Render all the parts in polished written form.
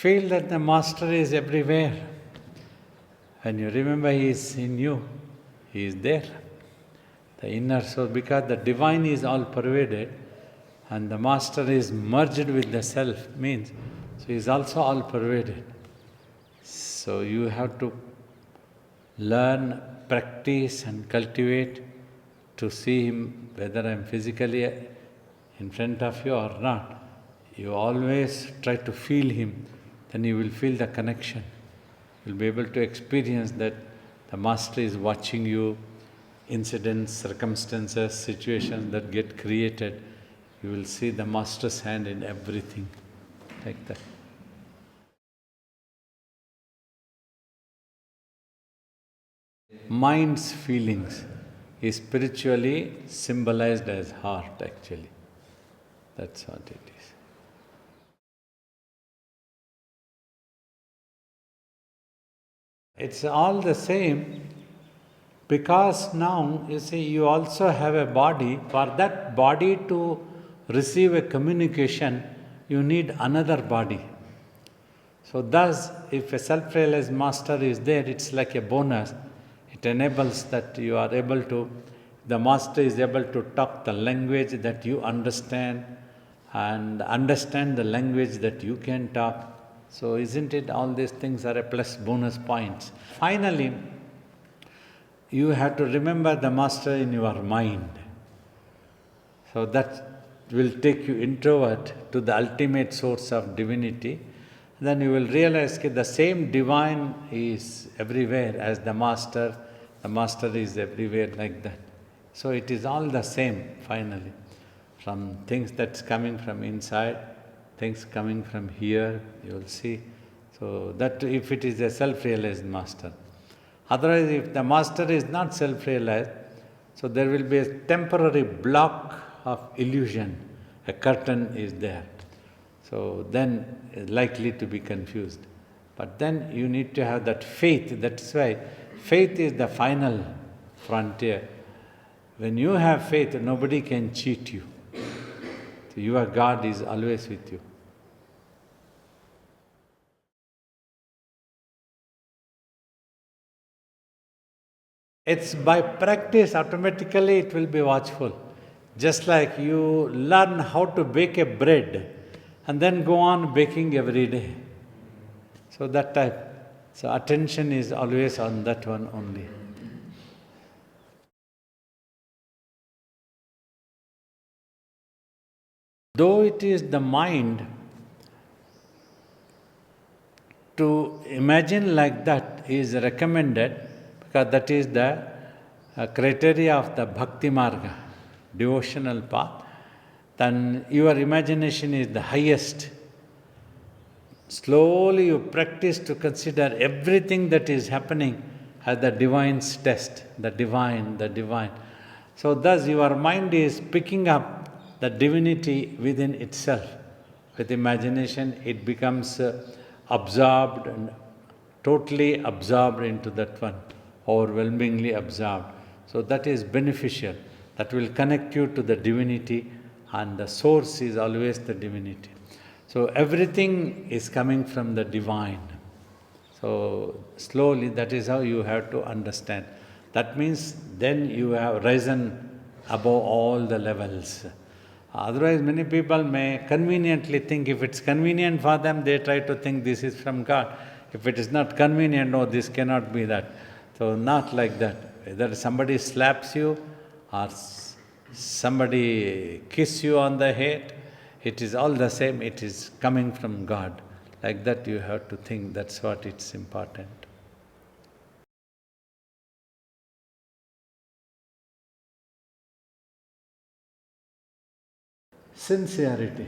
Feel that the Master is everywhere. When you remember He is in you, He is there. The inner soul, because the divine is all pervaded and the Master is merged with the self, means, so He is also all pervaded. So you have to learn, practice and cultivate to see Him, whether I am physically in front of you or not. You always try to feel Him, then you will feel the connection. You'll be able to experience that the Master is watching you, incidents, circumstances, situations that get created. You will see the Master's hand in everything, like that. Mind's feelings is spiritually symbolized as heart, actually. That's what it is. It's all the same, because now, you see, you also have a body. For that body to receive a communication, you need another body. So thus, if a self-realized Master is there, it's like a bonus. It enables that you are able to, the Master is able to talk the language that you understand and understand the language that you can talk. So isn't it, all these things are a plus bonus points. Finally, you have to remember the Master in your mind. So that will take you introvert to the ultimate source of divinity. Then you will realize that the same divine is everywhere as the Master. The Master is everywhere, like that. So it is all the same, finally. From things that's coming from inside, things coming from here, you will see. So that if it is a self-realized Master. Otherwise, if the Master is not self-realized, so there will be a temporary block of illusion. A curtain is there. So then it's likely to be confused. But then you need to have that faith. That's why faith is the final frontier. When you have faith, nobody can cheat you. So your God is always with you. It's by practice, automatically it will be watchful. Just like you learn how to bake a bread and then go on baking every day. So that type. So attention is always on that one only. Though it is the mind, to imagine like that is recommended, because that is the criteria of the Bhakti Marga, devotional path. Then your imagination is the highest. Slowly you practice to consider everything that is happening as the divine's test, the divine, the divine. So thus your mind is picking up the divinity within itself. With imagination it becomes absorbed and totally absorbed into that one, overwhelmingly absorbed. So that is beneficial. That will connect you to the divinity, and the source is always the divinity. So everything is coming from the divine. So slowly, that is how you have to understand. That means then you have risen above all the levels. Otherwise, many people may conveniently think, if it's convenient for them, they try to think this is from God. If it is not convenient, no, this cannot be that. So not like that. Whether somebody slaps you or somebody kiss you on the head, it is all the same, it is coming from God. Like that you have to think, that's what it's important. Sincerity.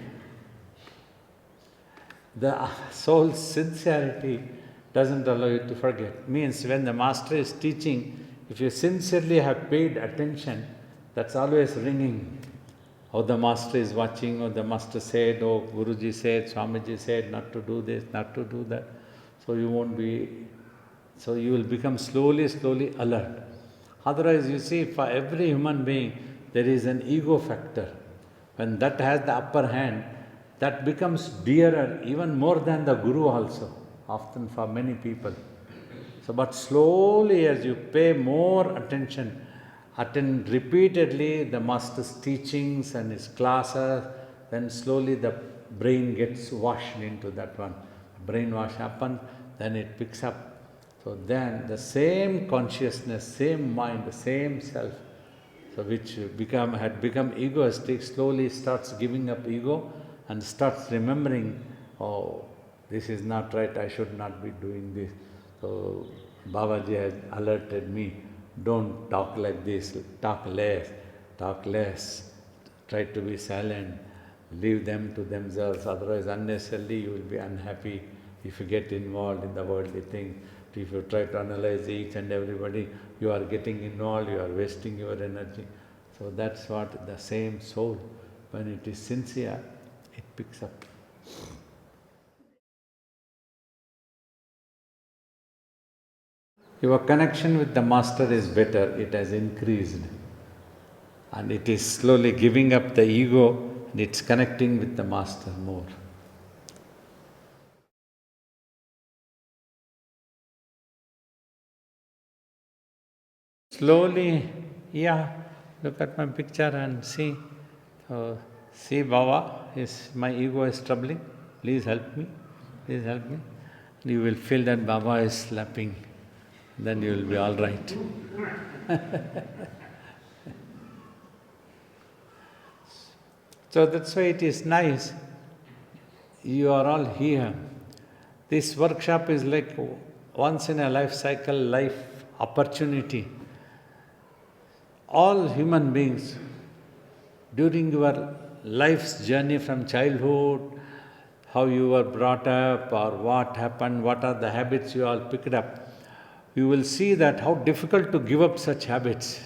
The soul's sincerity doesn't allow you to forget. Means when the Master is teaching, if you sincerely have paid attention, that's always ringing. Oh, the Master is watching, or the Master said, oh, Guruji said, Swamiji said not to do this, not to do that. So you won't be, so you will become slowly, slowly alert. Otherwise, you see, for every human being, there is an ego factor. When that has the upper hand, that becomes dearer even more than the Guru also, often for many people. So, but slowly as you pay more attention, attend repeatedly the Master's teachings and his classes, then slowly the brain gets washed into that one. Brainwash happens, then it picks up. So then the same consciousness, same mind, the same self, so which had become egoistic, slowly starts giving up ego and starts remembering, oh, this is not right, I should not be doing this. So Babaji has alerted me, don't talk like this, talk less, try to be silent, leave them to themselves, otherwise unnecessarily you will be unhappy if you get involved in the worldly things. If you try to analyze each and everybody, you are getting involved, you are wasting your energy. So that's what the same soul, when it is sincere, it picks up. Your connection with the Master is better, it has increased. And it is slowly giving up the ego and it's connecting with the Master more. Slowly, yeah, look at my picture and see. So, see Baba, my ego is troubling. Please help me. Please help me. You will feel that Baba is slapping. Then you will be all right. So that's why it is nice. You are all here. This workshop is like once in a life cycle, life opportunity. All human beings, during your life's journey from childhood, how you were brought up or what happened, what are the habits you all picked up, you will see that how difficult to give up such habits.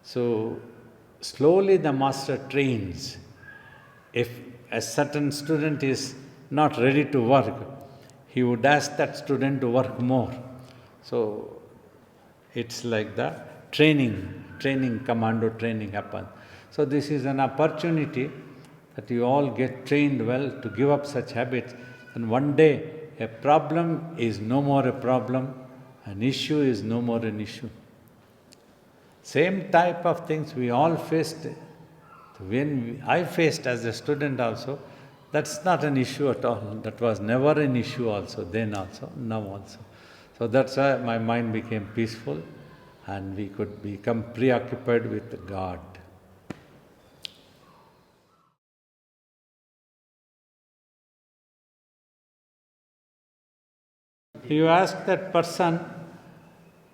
So slowly the Master trains. If a certain student is not ready to work, he would ask that student to work more. So it's like the commando training happens. So this is an opportunity that you all get trained well to give up such habits. And one day a problem is no more a problem, an issue is no more an issue. Same type of things we all faced. When I faced as a student also, that's not an issue at all. That was never an issue also, then also, now also. So that's why my mind became peaceful and we could become preoccupied with God. You ask that person,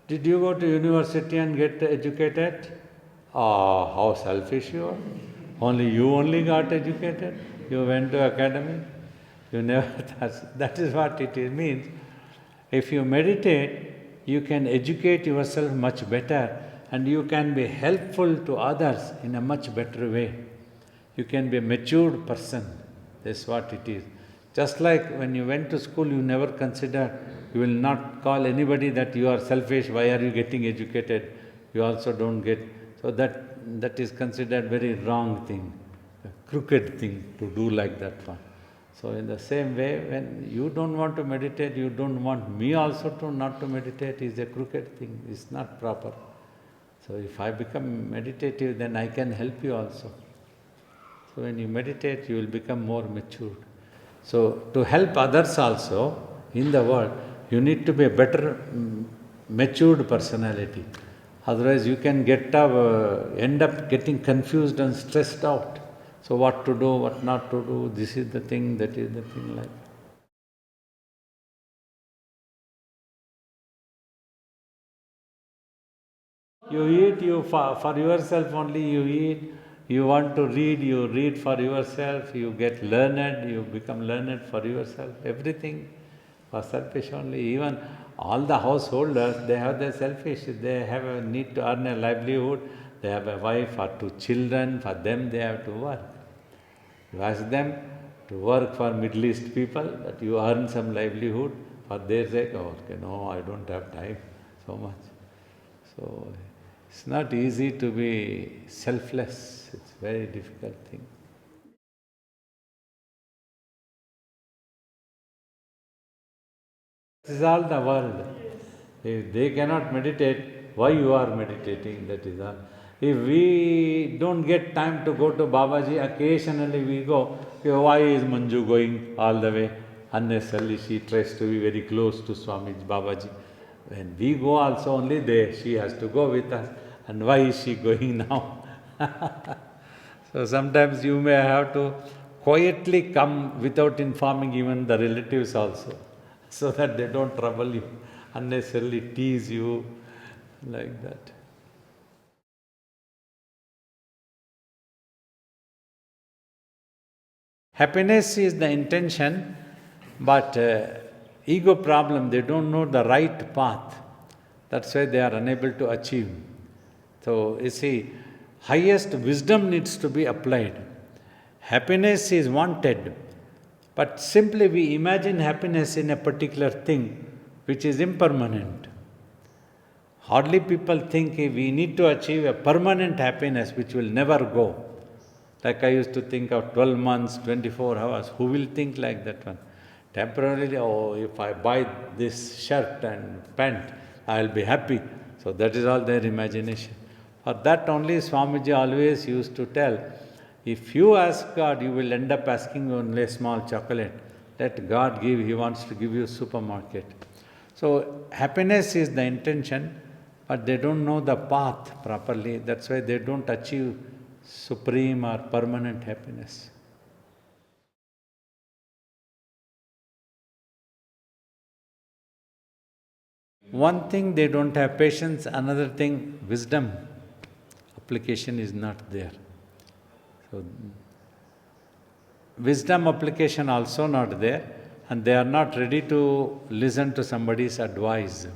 did you go to university and get educated? Ah, how selfish you are. Only got educated. You went to academy. You never, that is what it means. If you meditate, you can educate yourself much better and you can be helpful to others in a much better way. You can be a matured person. That's what it is. Just like when you went to school, you never considered, you will not call anybody that you are selfish, why are you getting educated? You also don't get. So that is considered very wrong thing, a crooked thing to do like that one. So in the same way, when you don't want to meditate, you don't want me also to not to meditate is a crooked thing, it's not proper. So if I become meditative, then I can help you also. So when you meditate, you will become more matured. So to help others also in the world, you need to be a better matured personality. Otherwise you can end up getting confused and stressed out. So what to do, what not to do, this is the thing, that is the thing, like. You eat, for yourself only you eat. You want to read, you read for yourself. You get learned, you become learned for yourself. Everything for selfish only. Even all the householders, they have their selfish. They have a need to earn a livelihood. They have a wife or 2 children. For them, they have to work. You ask them to work for Middle East people, that you earn some livelihood. For their sake, oh, okay, no, I don't have time so much. So it's not easy to be selfless. It's a very difficult thing. This is all the world. If they cannot meditate, why you are meditating? That is all. If we don't get time to go to Babaji, occasionally we go, okay, why is Manju going all the way? Unnecessarily she tries to be very close to Swamiji, Babaji. When we go also only there, she has to go with us. And why is she going now? So sometimes you may have to quietly come without informing even the relatives also, so that they don't trouble you, unnecessarily tease you, like that. Happiness is the intention, but ego problem, they don't know the right path. That's why they are unable to achieve. So you see, highest wisdom needs to be applied. Happiness is wanted, but simply we imagine happiness in a particular thing which is impermanent. Hardly people think we need to achieve a permanent happiness which will never go. Like I used to think of 12 months, 24 hours. Who will think like that one? Temporarily, oh, if I buy this shirt and pant, I will be happy. So that is all their imagination. For that only Swamiji always used to tell, if you ask God, you will end up asking only a small chocolate. Let God give, He wants to give you supermarket. So happiness is the intention, but they don't know the path properly. That's why they don't achieve supreme or permanent happiness. One thing, they don't have patience. Another thing, wisdom. Application is not there. So, wisdom application also not there, and they are not ready to listen to somebody's advice.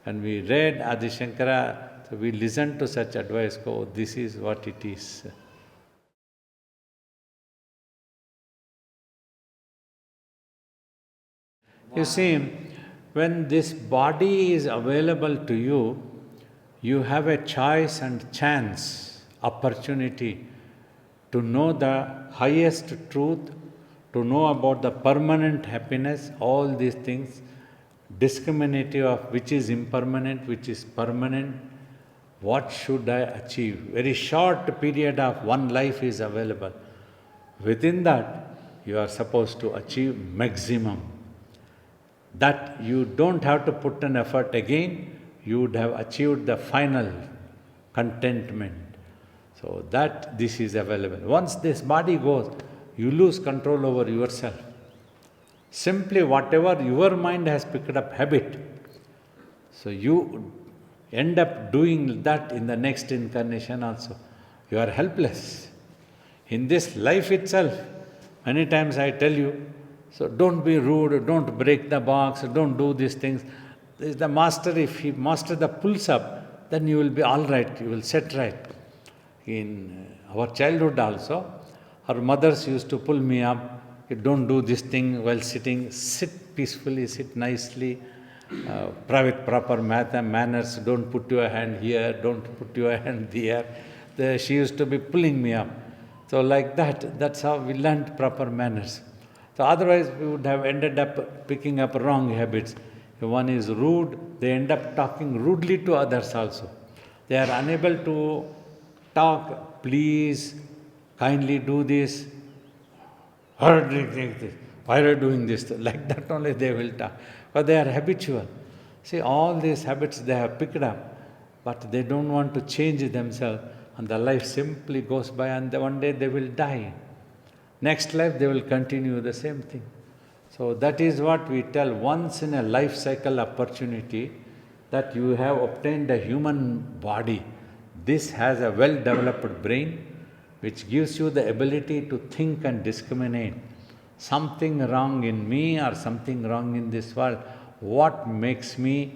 When we read Adi Shankara, so we listen to such advice, oh, this is what it is. You see, when this body is available to you, you have a choice and chance, opportunity to know the highest truth, to know about the permanent happiness, all these things, discriminative of which is impermanent, which is permanent, what should I achieve? Very short period of one life is available. Within that, you are supposed to achieve maximum. That you don't have to put an effort again, you would have achieved the final contentment. So that this is available. Once this body goes, you lose control over yourself. Simply whatever your mind has picked up habit, so you end up doing that in the next incarnation also. You are helpless. In this life itself, many times I tell you, so don't be rude, don't break the box, don't do these things. The master, if he master the pulls up, then you will be all right, you will set right. In our childhood also, our mothers used to pull me up, don't do this thing while sitting, sit peacefully, sit nicely, private proper manners, don't put your hand here, don't put your hand there. She used to be pulling me up. So like that, that's how we learned proper manners. So otherwise we would have ended up picking up wrong habits. If one is rude, they end up talking rudely to others also. They are unable to talk, please, kindly do this, why are you doing this? Like that only they will talk. Because they are habitual. See, all these habits they have picked up, but they don't want to change themselves, and the life simply goes by, and one day they will die. Next life they will continue the same thing. So that is what we tell, once in a life cycle opportunity, that you have obtained a human body. This has a well-developed brain, which gives you the ability to think and discriminate. Something wrong in me or something wrong in this world, what makes me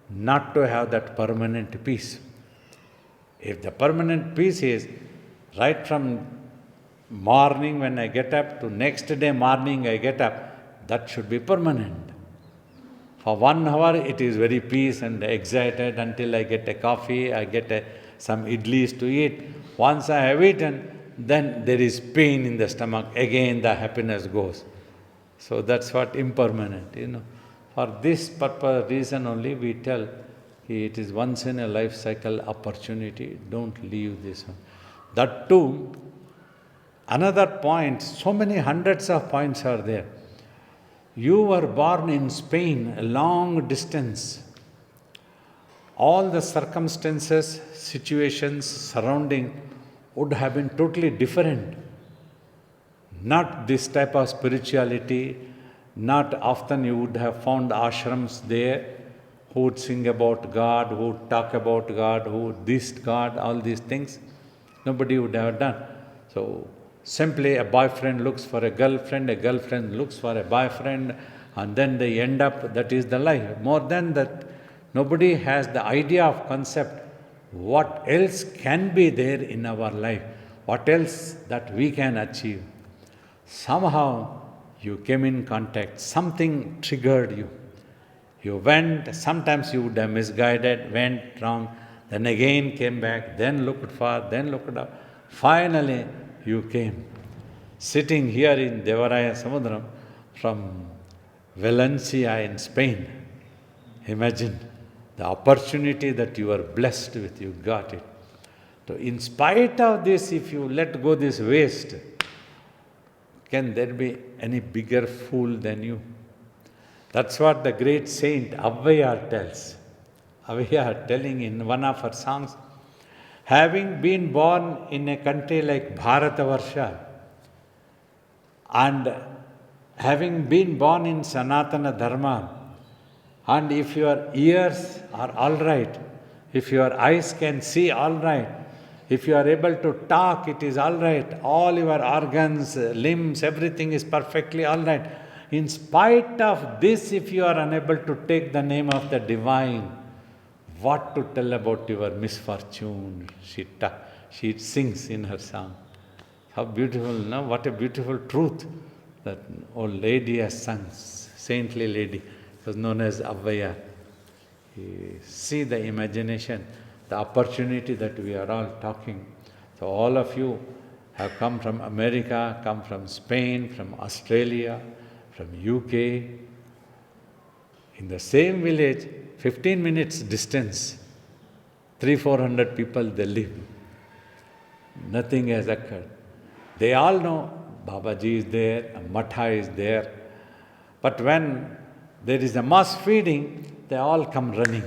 not to have that permanent peace? If the permanent peace is right from morning when I get up to next day morning I get up, that should be permanent. For 1 hour it is very peace and excited until I get a coffee, I get some idlis to eat. Once I have eaten, then there is pain in the stomach, again the happiness goes. So that's what impermanent, For this purpose, reason only we tell it is once in a life cycle opportunity, don't leave this one. That too, another point, so many hundreds of points are there. You were born in Spain, a long distance. All the circumstances, situations surrounding would have been totally different. Not this type of spirituality, not often you would have found ashrams there who would sing about God, who would talk about God, who would this God, all these things. Nobody would have done. So simply a boyfriend looks for a girlfriend looks for a boyfriend, and then they end up, that is the life. More than that, nobody has the idea of concept, what else can be there in our life, what else that we can achieve. Somehow you came in contact, something triggered you. You went, sometimes you would have misguided, went wrong, then again came back, then looked far, then looked up. Finally, you came. Sitting here in Devaraya Samudram from Valencia in Spain. Imagine the opportunity that you were blessed with, you got it. So in spite of this, if you let go this waste, can there be any bigger fool than you? That's what the great saint Avvayar tells. Avvayar telling in one of her songs, having been born in a country like Bharatavarsha and having been born in Sanatana Dharma, and if your ears are all right, if your eyes can see all right, if you are able to talk, it is all right, all your organs, limbs, everything is perfectly all right. In spite of this, if you are unable to take the name of the divine, what to tell about your misfortune? She sings in her song. How beautiful, no? What a beautiful truth that old lady has sung, saintly lady, was known as Avvaya. See the imagination, the opportunity that we are all talking. So all of you have come from America, come from Spain, from Australia, from UK. In the same village, 15 minutes distance, 300-400 people they live. Nothing has occurred. They all know Babaji is there, a Matha is there. But when there is a mass feeding, they all come running.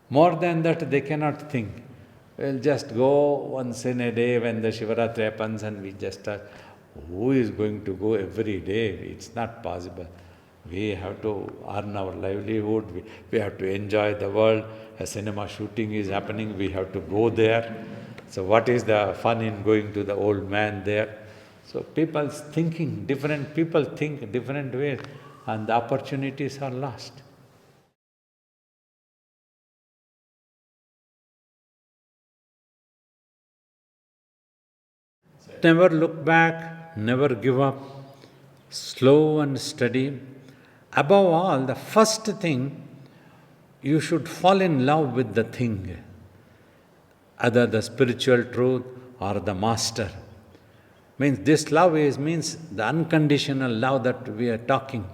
More than that, they cannot think. We'll just go once in a day when the Shivaratri happens and we just start. Who is going to go every day? It's not possible. We have to earn our livelihood. We have to enjoy the world. A cinema shooting is happening. We have to go there. So what is the fun in going to the old man there? So people's thinking, different people think different ways, and the opportunities are lost. Never look back, never give up, slow and steady. Above all, the first thing, you should fall in love with the thing, either the spiritual truth or the master. Means this love means the unconditional love that we are talking.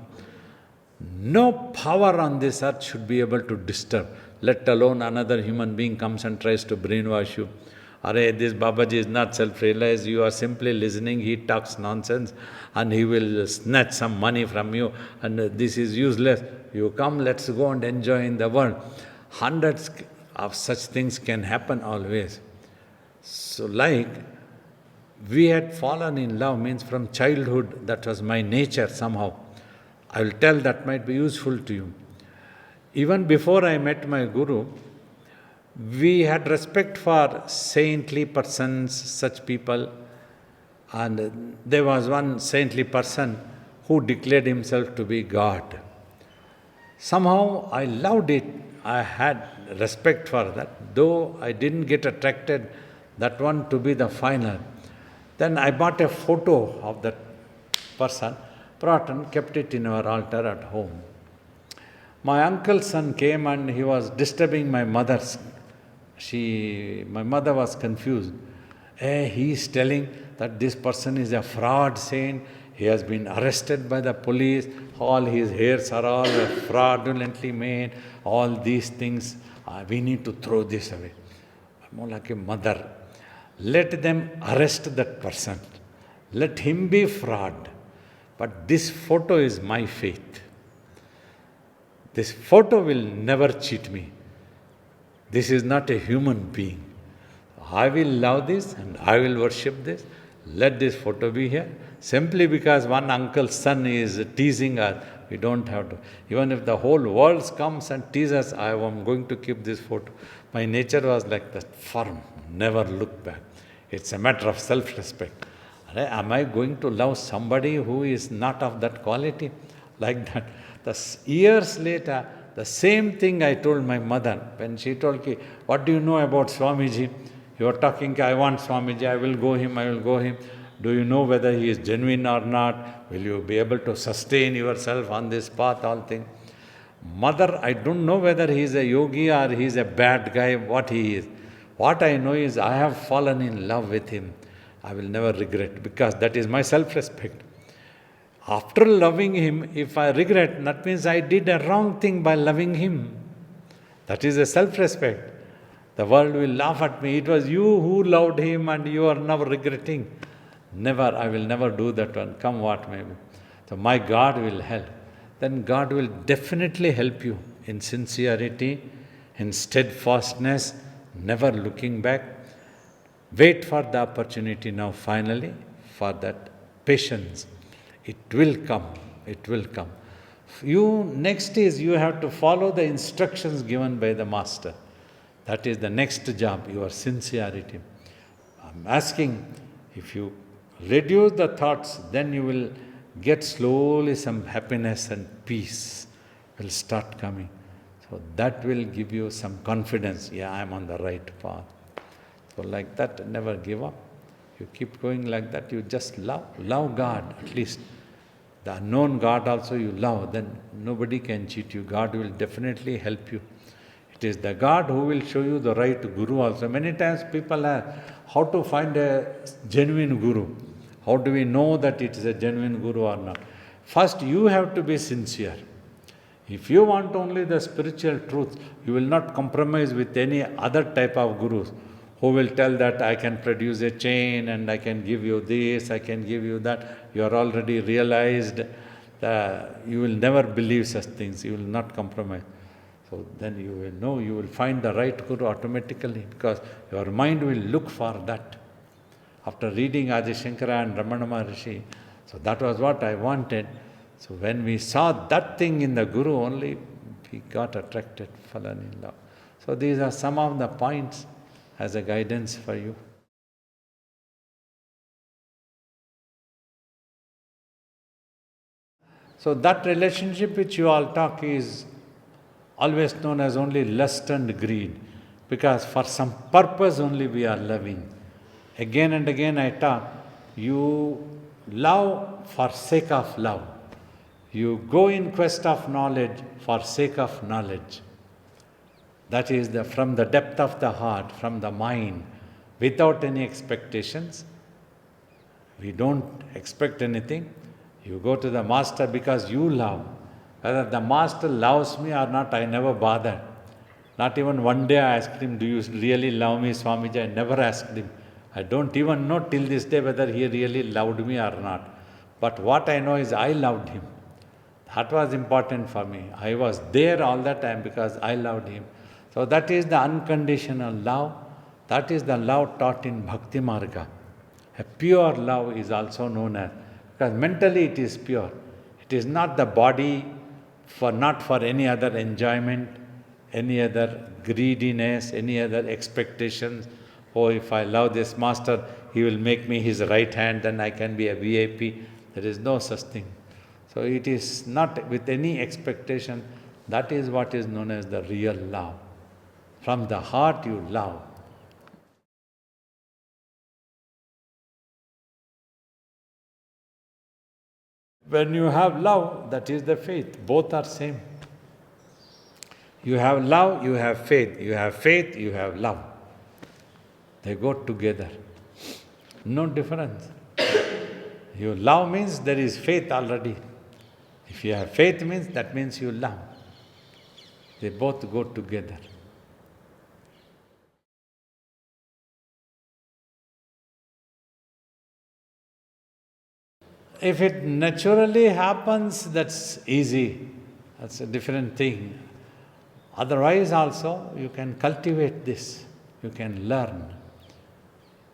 No power on this earth should be able to disturb, let alone another human being comes and tries to brainwash you. Arey, this Babaji is not self-realized, you are simply listening, he talks nonsense and he will snatch some money from you and this is useless. You come, let's go and enjoy in the world. Hundreds of such things can happen always. So like, we had fallen in love, means from childhood, that was my nature somehow. I will tell that might be useful to you. Even before I met my Guru, we had respect for saintly persons, such people, and there was one saintly person who declared himself to be God. Somehow I loved it, I had respect for that, though I didn't get attracted that one to be the final. Then I bought a photo of that person, brought and kept it in our altar at home. My uncle's son came and he was disturbing my mother's. My mother was confused. He is telling that this person is a fraud saint, he has been arrested by the police, all his hairs are all fraudulently made, all these things, we need to throw this away. More like a mother. Let them arrest that person. Let him be fraud. But this photo is my faith. This photo will never cheat me. This is not a human being. I will love this and I will worship this. Let this photo be here. Simply because one uncle's son is teasing us, we don't have to. Even if the whole world comes and teases us, I am going to keep this photo. My nature was like that, firm, never look back. It's a matter of self-respect. Am I going to love somebody who is not of that quality? Like that. Years later, the same thing I told my mother. When she told me, what do you know about Swamiji? You are talking, I want Swamiji, I will go him. Do you know whether he is genuine or not? Will you be able to sustain yourself on this path, all things? Mother, I don't know whether he is a yogi or he is a bad guy, what he is. What I know is I have fallen in love with him. I will never regret, because that is my self-respect. After loving him, if I regret, that means I did a wrong thing by loving him. That is a self-respect. The world will laugh at me. It was you who loved him and you are now regretting. Never, I will never do that one, come what may be. So my God will help. Then God will definitely help you in sincerity, in steadfastness, never looking back. Wait for the opportunity now finally, for that patience. It will come, it will come. Next is you have to follow the instructions given by the Master. That is the next job, your sincerity. I'm asking, if you reduce the thoughts, then you will get slowly some happiness and peace will start coming. So that will give you some confidence. Yeah, I'm on the right path. So like that, never give up. You keep going like that, you just love God at least. The unknown God also you love, then nobody can cheat you. God will definitely help you. It is the God who will show you the right Guru also. Many times people ask, how to find a genuine Guru? How do we know that it is a genuine Guru or not? First, you have to be sincere. If you want only the spiritual truth, you will not compromise with any other type of gurus who will tell that I can produce a chain and I can give you this, I can give you that. You are already realized that you will never believe such things. You will not compromise. So then you will know, you will find the right Guru automatically, because your mind will look for that. After reading Adi Shankara and Ramana Maharishi, so that was what I wanted. So when we saw that thing in the Guru only, we got attracted, fallen in love. So these are some of the points as a guidance for you. So that relationship which you all talk is always known as only lust and greed, because for some purpose only we are loving. Again and again I talk, you love for sake of love. You go in quest of knowledge for sake of knowledge. That is from the depth of the heart, from the mind, without any expectations. We don't expect anything. You go to the Master because you love. Whether the Master loves me or not, I never bothered. Not even one day I asked him, do you really love me, Swamiji? I never asked him. I don't even know till this day whether he really loved me or not. But what I know is I loved him. That was important for me. I was there all the time because I loved him. So that is the unconditional love. That is the love taught in Bhakti Marga. A pure love is also known as, because mentally it is pure. It is not the body, not for any other enjoyment, any other greediness, any other expectations. Oh, if I love this Master, he will make me his right hand, then I can be a VIP. There is no such thing. So it is not with any expectation. That is what is known as the real love. From the heart you love. When you have love, that is the faith. Both are same. You have love, you have faith. You have faith, you have love. They go together. No difference. You love means there is faith already. If you have faith means, that means you love. They both go together. If it naturally happens, that's easy. That's a different thing. Otherwise also, you can cultivate this. You can learn.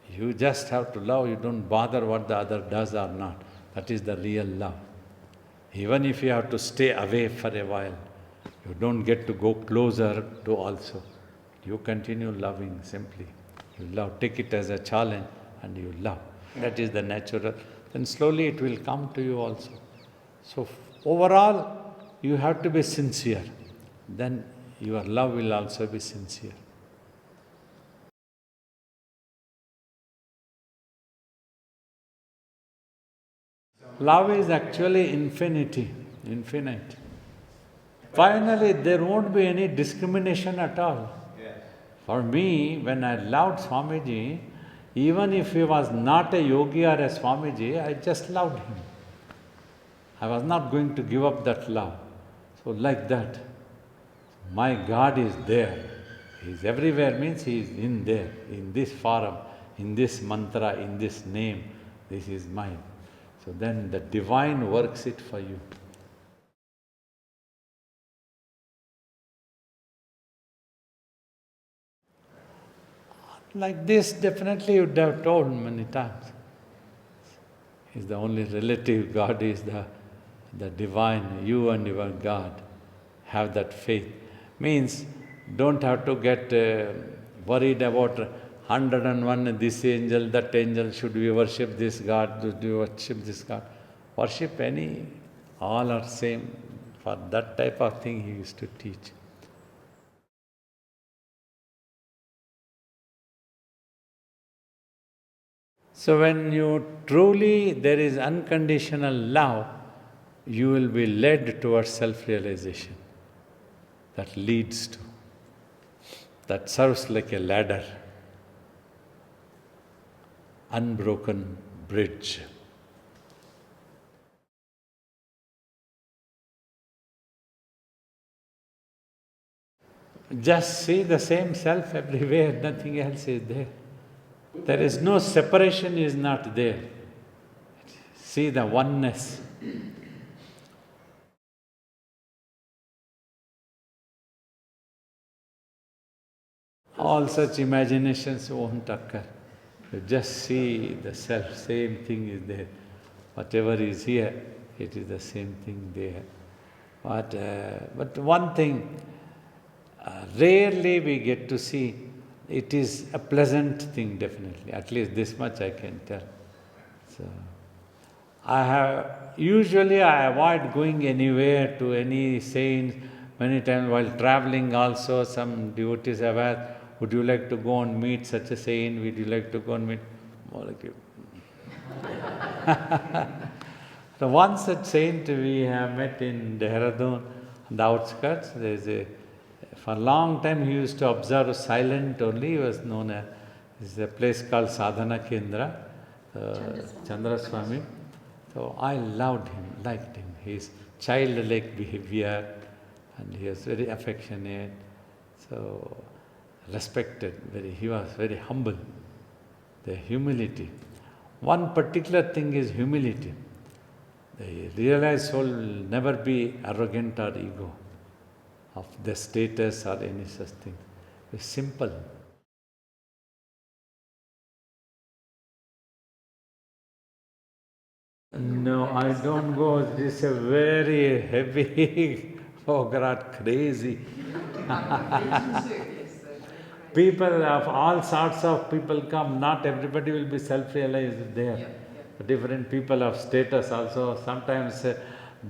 You just have to love. You don't bother what the other does or not. That is the real love. Even if you have to stay away for a while, you don't get to go closer to also. You continue loving simply. You love. Take it as a challenge and you love. That is the natural. Then slowly it will come to you also. So overall, you have to be sincere. Then your love will also be sincere. Love is actually infinity, infinite. Finally, there won't be any discrimination at all. For me, when I loved Swamiji, even if he was not a yogi or a Swamiji, I just loved him. I was not going to give up that love. So like that, my God is there. He is everywhere means He is in there, in this forum, in this mantra, in this name. This is mine. So then the divine works it for you. Like this, definitely you would have told many times. He's the only relative, God is the divine, you and your God. Have that faith. Means, don't have to get worried about 101, this angel, that angel, should we worship this God, should we worship this God? Worship any, all are same. For that type of thing he used to teach. So when you truly, there is unconditional love, you will be led towards self-realization. That leads to, that serves like a ladder, unbroken bridge. Just see the same self everywhere, nothing else is there. There is no separation, is not there. See the oneness. All such imaginations won't occur. You just see the self, same thing is there. Whatever is here, it is the same thing there. But one thing, rarely we get to see, it is a pleasant thing definitely, at least this much I can tell. So, usually I avoid going anywhere to any saint. Many times while traveling also, some devotees have asked, would you like to go and meet such a saint? Would you like to go and meet? More like you. So one such saint we have met in Dehradun, on the outskirts. For a long time he used to observe silent only. He was known as, there's a place called Sadhana Kendra, Chandraswami. So I loved him, liked him. His childlike behavior, and he was very affectionate, so respected. He was very humble. The humility. One particular thing is humility. The realized soul will never be arrogant or ego of the status or any such thing. It's simple. No, I don't go. This is a very heavy, oh God, crazy. People of all sorts of people come. Not everybody will be self-realized there. Different people of status also. Sometimes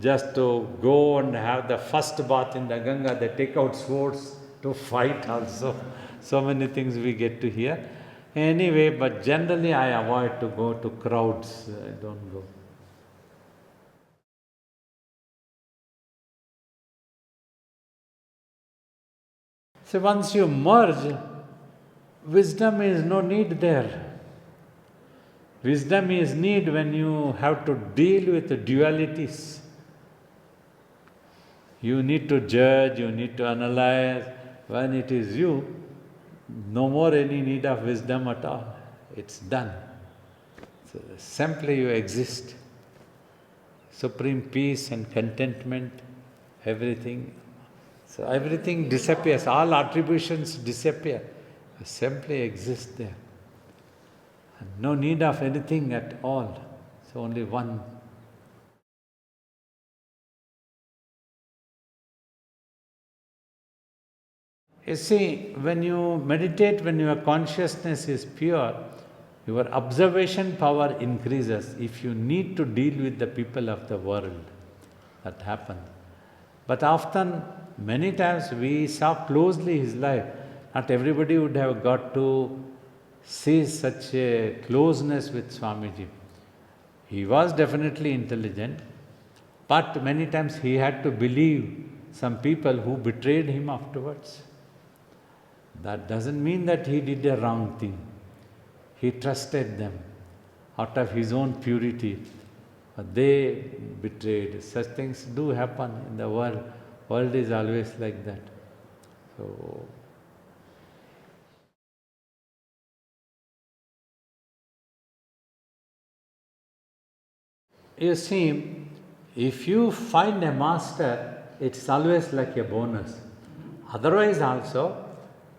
just to go and have the first bath in the Ganga, they take out swords to fight also. So many things we get to hear. Anyway, but generally I avoid to go to crowds. I don't go. So once you merge, wisdom is no need there. Wisdom is need when you have to deal with the dualities. You need to judge, you need to analyze. When it is you, no more any need of wisdom at all. It's done. So simply you exist. Supreme peace and contentment, everything. So everything disappears, all attributions disappear. You simply exist there. And no need of anything at all. It's only one. You see, when you meditate, when your consciousness is pure, your observation power increases. If you need to deal with the people of the world, that happens. But often, many times we saw closely his life. Not everybody would have got to see such a closeness with Swamiji. He was definitely intelligent, but many times he had to believe some people who betrayed him afterwards. That doesn't mean that he did a wrong thing. He trusted them out of his own purity. But they betrayed. Such things do happen in the world. World is always like that. So, you see, if you find a master, it's always like a bonus. Otherwise also,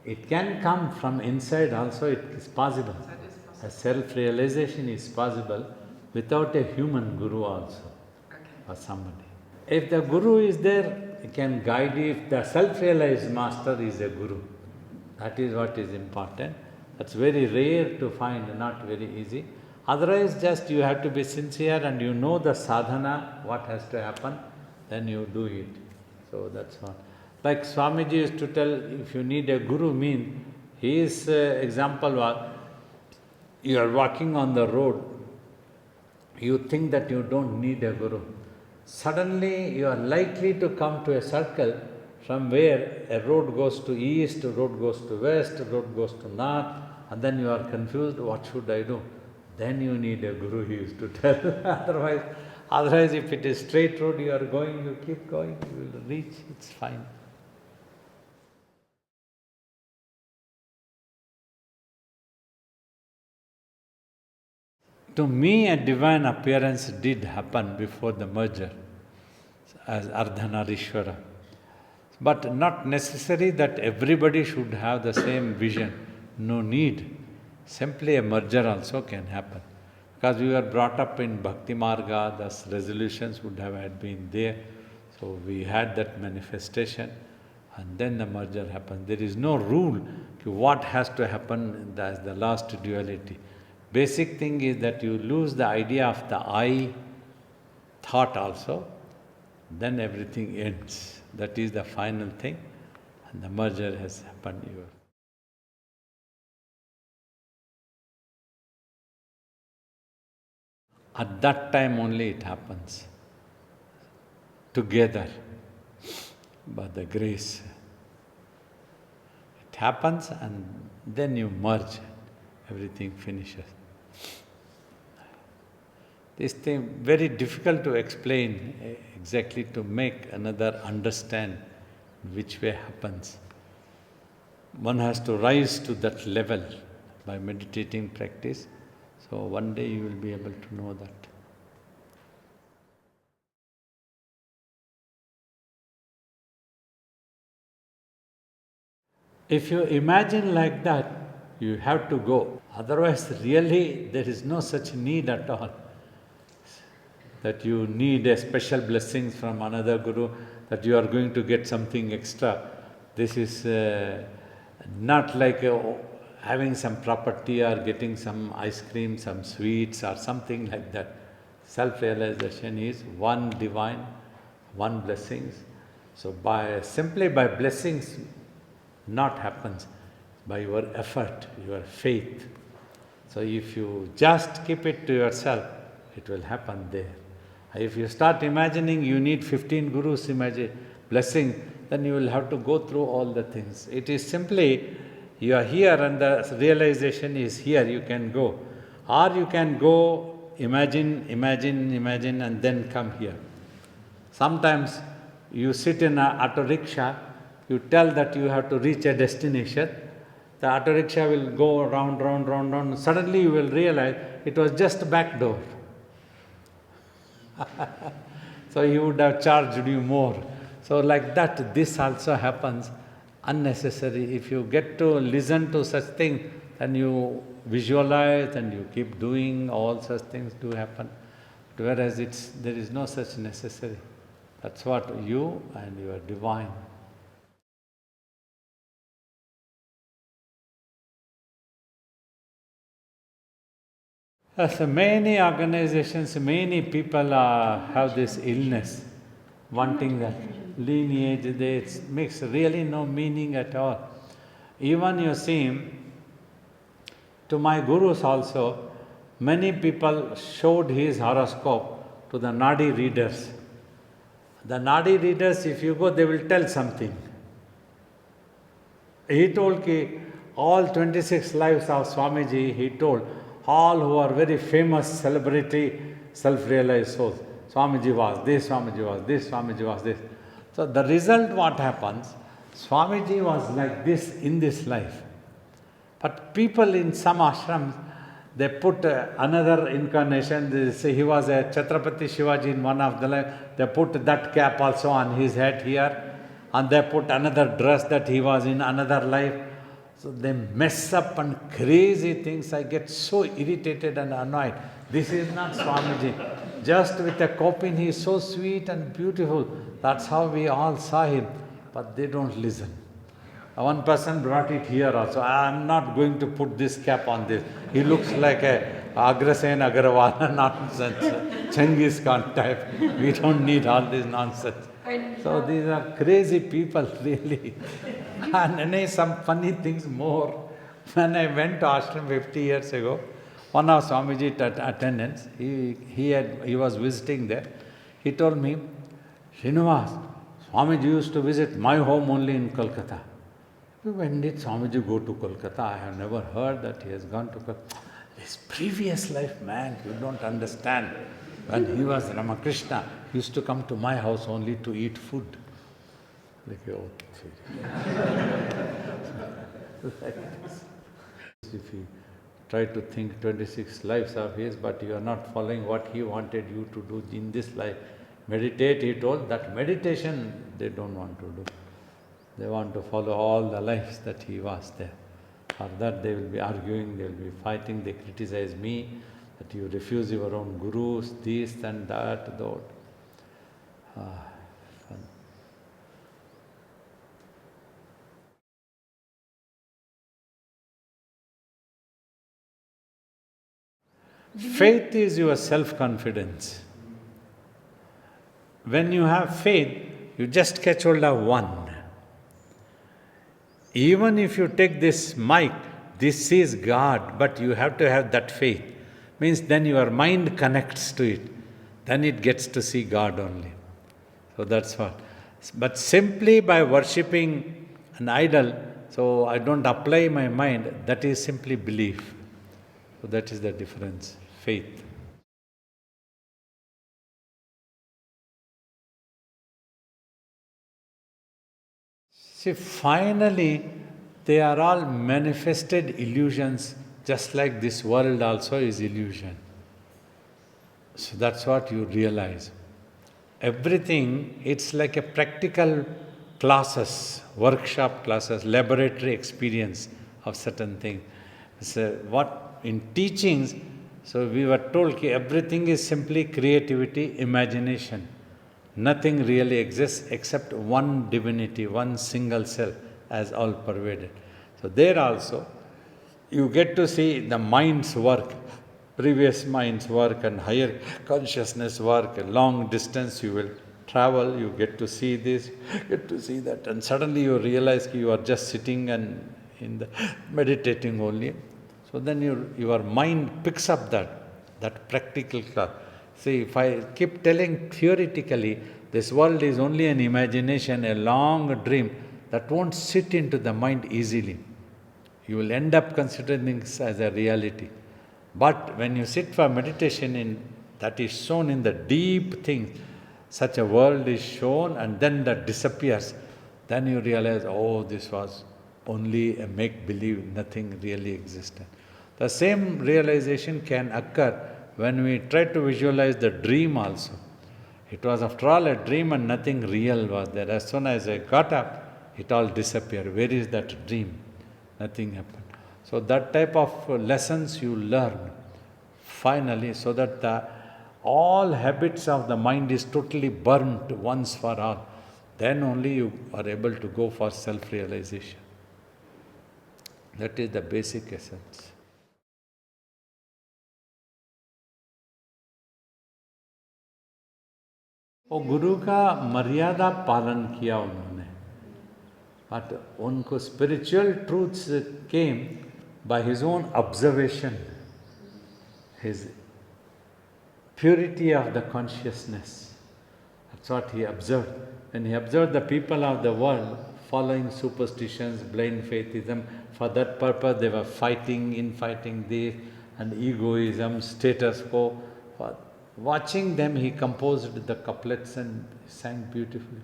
it can come from inside also, it is possible. A self-realization is possible without a human guru also, or somebody. If the guru is there, he can guide you. If the self-realized master is a guru, that is what is important. That's very rare to find, not very easy. Otherwise, just you have to be sincere and you know the sadhana, what has to happen, then you do it. So that's all. Like Swamiji used to tell, if you need a guru, his example was, you are walking on the road, you think that you don't need a guru. Suddenly you are likely to come to a circle from where a road goes to east, a road goes to west, a road goes to north, and then you are confused, what should I do? Then you need a guru, he used to tell. Otherwise if it is straight road you are going, you keep going, you will reach, it's fine. To me, a divine appearance did happen before the merger as Ardhanarishwara. But not necessary that everybody should have the same vision. No need. Simply a merger also can happen. Because we were brought up in Bhakti Marga, thus resolutions would have had been there. So we had that manifestation and then the merger happened. There is no rule to what has to happen as the last duality. Basic thing is that you lose the idea of the I thought also, then everything ends. That is the final thing, and the merger has happened here. At that time only it happens, together, by the grace. It happens and then you merge, everything finishes. This thing very difficult to explain exactly, to make another understand which way happens. One has to rise to that level by meditating practice. So one day you will be able to know that. If you imagine like that, you have to go. Otherwise, really, there is no such need at all. That you need a special blessings from another guru, that you are going to get something extra. This is not like having some property or getting some ice cream, some sweets or something like that. Self-realization is one divine, one blessings. So simply by blessings not happens, by your effort, your faith. So if you just keep it to yourself, it will happen there. If you start imagining you need 15 gurus, imagine blessing, then you will have to go through all the things. It is simply, you are here and the realization is here, you can go. Or you can go imagine, and then come here. Sometimes you sit in an auto rickshaw, you tell that you have to reach a destination, the auto rickshaw will go round. Suddenly you will realize it was just back door. So he would have charged you more. So like that, this also happens unnecessary. If you get to listen to such things, then you visualize and you keep doing, all such things do happen. Whereas there is no such necessary. That's what you and your divine. So many organizations, many people have this illness, wanting that lineage. It makes really no meaning at all. Even you see, to my gurus also, many people showed his horoscope to the Nadi readers. The Nadi readers, if you go, they will tell something. He told ki all 26 lives of Swamiji, he told, all who are very famous celebrity, self-realized souls. Swamiji was this, Swamiji was this, Swamiji was this. So the result what happens, Swamiji was like this in this life. But people in some ashrams, they put another incarnation. They say he was a Chhatrapati Shivaji in one of the life. They put that cap also on his head here. And they put another dress that he was in another life. So they mess up and crazy things. I get so irritated and annoyed. This is not Swamiji. Just with a copin, he is so sweet and beautiful. That's how we all saw him. But they don't listen. One person brought it here also. I am not going to put this cap on this. He looks like a Agrasen Agarwal nonsense, Genghis Khan type. We don't need all this nonsense. So these are crazy people, really. And then some funny things more. When I went to ashram 50 years ago, one of Swamiji's attendants, he was visiting there. He told me, Srinivas, Swamiji used to visit my home only in Kolkata. When did Swamiji go to Kolkata? I have never heard that he has gone to Kolkata. His previous life, man, you don't understand. When he was Ramakrishna, he used to come to my house only to eat food. Like, oh, if you try to think 26 lives of his, but you are not following what he wanted you to do in this life. Meditate, he told, that meditation they don't want to do. They want to follow all the lives that he was there. For that they will be arguing, they will be fighting, they criticize me, that you refuse your own gurus, this and that, that. Fun. Faith is your self-confidence. When you have faith, you just catch hold of one. Even if you take this mic, this is God, but you have to have that faith. Means then your mind connects to it. Then it gets to see God only. So that's what. But simply by worshipping an idol, so I don't apply my mind, that is simply belief. So that is the difference, faith. See, finally, they are all manifested illusions, just like this world also is illusion. So that's what you realize. Everything, it's like a practical classes, workshop classes, laboratory experience of certain things. So what in teachings, so we were told that everything is simply creativity, imagination. Nothing really exists except one divinity, one single self as all pervaded. So there also, you get to see the mind's work, previous mind's work and higher consciousness work, a long distance you will travel, you get to see this, get to see that, and suddenly you realize you are just sitting and meditating only. So then your mind picks up that practical class. See, if I keep telling theoretically, this world is only an imagination, a long dream, that won't sit into the mind easily. You will end up considering things as a reality. But when you sit for meditation, that is shown in the deep things, such a world is shown and then that disappears, then you realize, oh, this was only a make-believe, nothing really existed. The same realization can occur when we try to visualize the dream also. It was after all a dream and nothing real was there. As soon as I got up, it all disappeared. Where is that dream? Nothing happened. So that type of lessons you learn finally, so that all habits of the mind is totally burnt once for all. Then only you are able to go for self-realization. That is the basic essence. वो गुरु का मर्यादा पालन किया उन्होंने, but उनको spiritual truths came by his own observation, his purity of the consciousness. That's what he observed. When he observed the people of the world following superstitions, blind faithism, for that purpose they were fighting, infighting this, and egoism, status quo. For watching them, he composed the couplets and sang beautifully.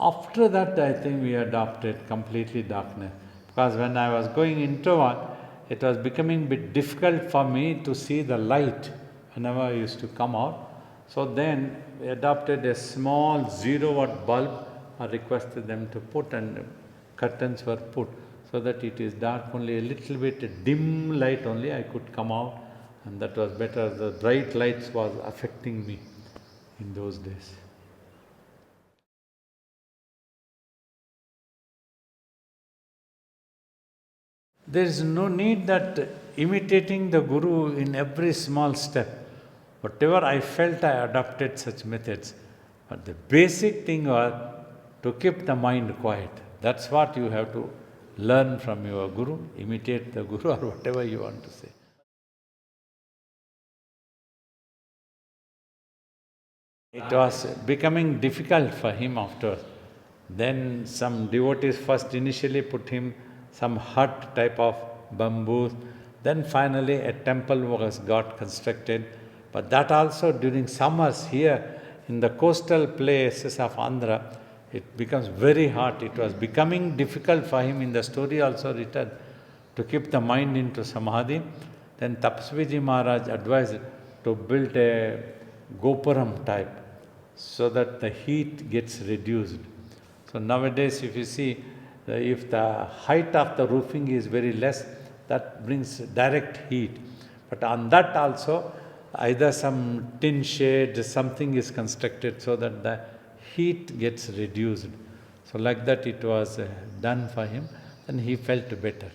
After that, I think we adopted completely darkness. Because when I was going introvert, it was becoming a bit difficult for me to see the light whenever I used to come out. So then we adopted a small 0-watt bulb. I requested them to put, and curtains were put, so that it is dark only a little bit, dim light only I could come out, and that was better. The bright lights was affecting me in those days. There is no need that imitating the Guru in every small step. Whatever I felt, I adopted such methods. But the basic thing was to keep the mind quiet. That's what you have to learn from your Guru, imitate the Guru, or whatever you want to say. It was becoming difficult for him afterwards. Then some devotees first initially put him some hut type of bamboo. Then finally a temple was got constructed. But that also during summers here in the coastal places of Andhra, it becomes very hot. It was becoming difficult for him, in the story also written, to keep the mind into samadhi. Then Tapasviji Maharaj advised to build a gopuram type, so that the heat gets reduced. So nowadays, if you see, if the height of the roofing is very less, that brings direct heat. But on that also, either some tin shade, something is constructed so that the heat gets reduced. So like that it was done for him, and he felt better.